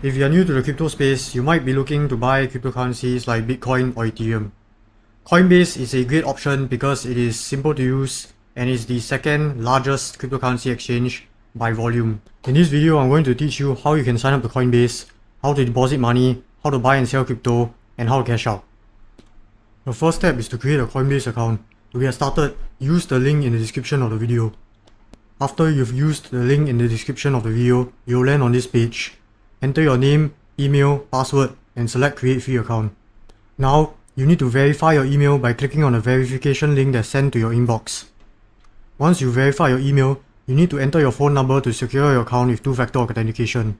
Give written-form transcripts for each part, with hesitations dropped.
If you are new to the crypto space, you might be looking to buy cryptocurrencies like Bitcoin or Ethereum. Coinbase is a great option because it is simple to use and is the second largest cryptocurrency exchange by volume. In this video, I'm going to teach you how you can sign up to Coinbase, how to deposit money, how to buy and sell crypto, and how to cash out. The first step is to create a Coinbase account. To get started, use the link in the description of the video. After you've used the link in the description of the video, you'll land on this page. Enter your name, email, password, and select Create Free Account. Now, you need to verify your email by clicking on the verification link that's sent to your inbox. Once you verify your email, you need to enter your phone number to secure your account with two-factor authentication.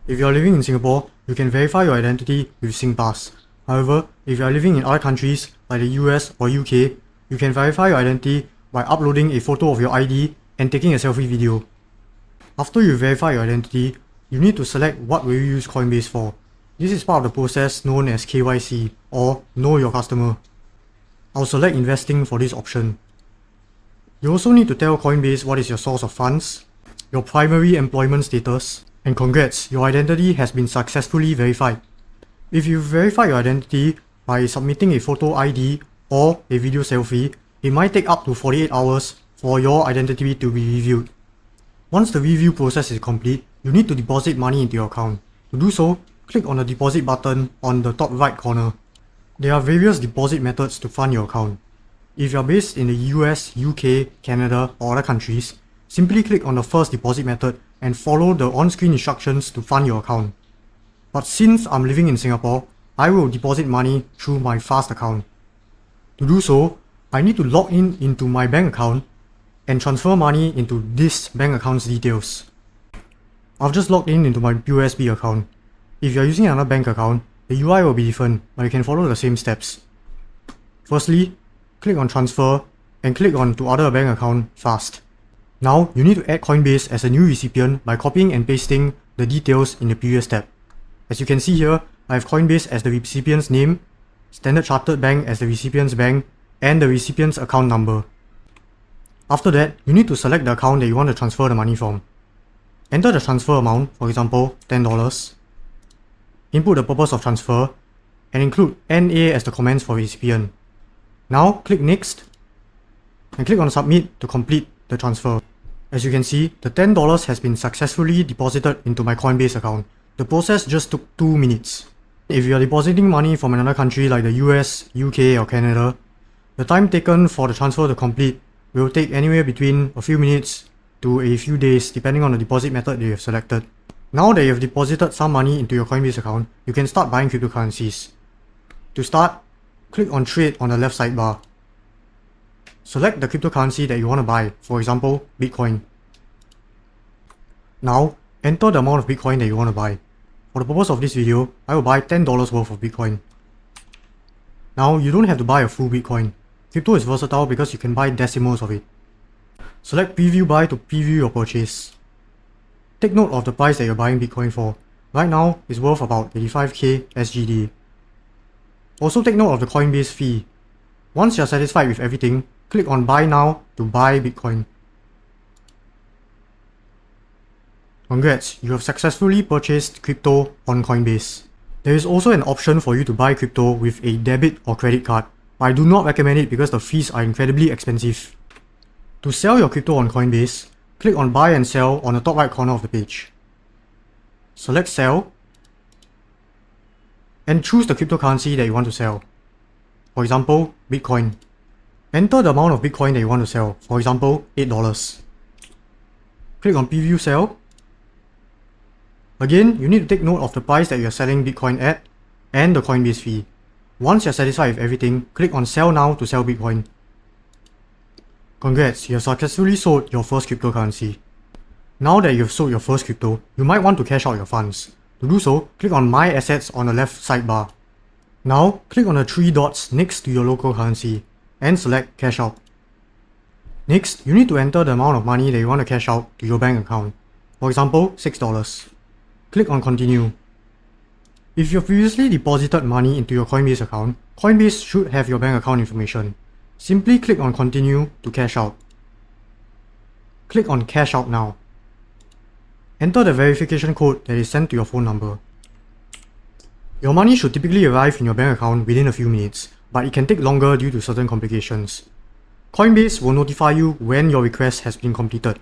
If you are living in Singapore, you can verify your identity with SingPass. However, if you are living in other countries like the US or UK, you can verify your identity by uploading a photo of your ID and taking a selfie video. After you verify your identity, you need to select what will you use Coinbase for. This is part of the process known as KYC or Know Your Customer. I'll select Investing for this option. You also need to tell Coinbase what is your source of funds, your primary employment status, and congrats, your identity has been successfully verified. If you verify your identity by submitting a photo ID or a video selfie, it might take up to 48 hours for your identity to be reviewed. Once the review process is complete, you need to deposit money into your account. To do so, click on the deposit button on the top right corner. There are various deposit methods to fund your account. If you are based in the US, UK, Canada, or other countries, simply click on the first deposit method and follow the on-screen instructions to fund your account. But since I'm living in Singapore, I will deposit money through my Fast account. To do so, I need to log in into my bank account and transfer money into this bank account's details. I've just logged in into my USB account. If you are using another bank account, the UI will be different, but you can follow the same steps. Firstly, click on Transfer and click on To Other Bank Account Fast. Now, you need to add Coinbase as a new recipient by copying and pasting the details in the previous tab. As you can see here, I have Coinbase as the recipient's name, Standard Chartered Bank as the recipient's bank, and the recipient's account number. After that, you need to select the account that you want to transfer the money from. Enter the transfer amount, for example, $10. Input the purpose of transfer, and include NA as the comments for recipient. Now, click Next, and click on Submit to complete the transfer. As you can see, the $10 has been successfully deposited into my Coinbase account. The process just took 2 minutes. If you are depositing money from another country like the US, UK, or Canada, the time taken for the transfer to complete will take anywhere between a few minutes to a few days depending on the deposit method that you have selected. Now that you have deposited some money into your Coinbase account, you can start buying cryptocurrencies. To start, click on Trade on the left sidebar. Select the cryptocurrency that you want to buy, for example, Bitcoin. Now, enter the amount of Bitcoin that you want to buy. For the purpose of this video, I will buy $10 worth of Bitcoin. Now, you don't have to buy a full Bitcoin. Crypto is versatile because you can buy decimals of it. Select Preview Buy to preview your purchase. Take note of the price that you're buying Bitcoin for. Right now, it's worth about 85k SGD. Also take note of the Coinbase fee. Once you're satisfied with everything, click on Buy Now to buy Bitcoin. Congrats, you have successfully purchased crypto on Coinbase. There is also an option for you to buy crypto with a debit or credit card, but I do not recommend it because the fees are incredibly expensive. To sell your crypto on Coinbase, click on Buy and Sell on the top right corner of the page. Select Sell, and choose the cryptocurrency that you want to sell. For example, Bitcoin. Enter the amount of Bitcoin that you want to sell, for example, $8. Click on Preview Sell. Again, you need to take note of the price that you are selling Bitcoin at and the Coinbase fee. Once you are satisfied with everything, click on Sell Now to sell Bitcoin. Congrats, you have successfully sold your first cryptocurrency. Now that you have sold your first crypto, you might want to cash out your funds. To do so, click on My Assets on the left sidebar. Now, click on the 3 dots next to your local currency and select Cash Out. Next, you need to enter the amount of money that you want to cash out to your bank account. For example, $6. Click on Continue. If you have previously deposited money into your Coinbase account, Coinbase should have your bank account information. Simply click on Continue to cash out. Click on Cash Out Now. Enter the verification code that is sent to your phone number. Your money should typically arrive in your bank account within a few minutes, but it can take longer due to certain complications. Coinbase will notify you when your request has been completed.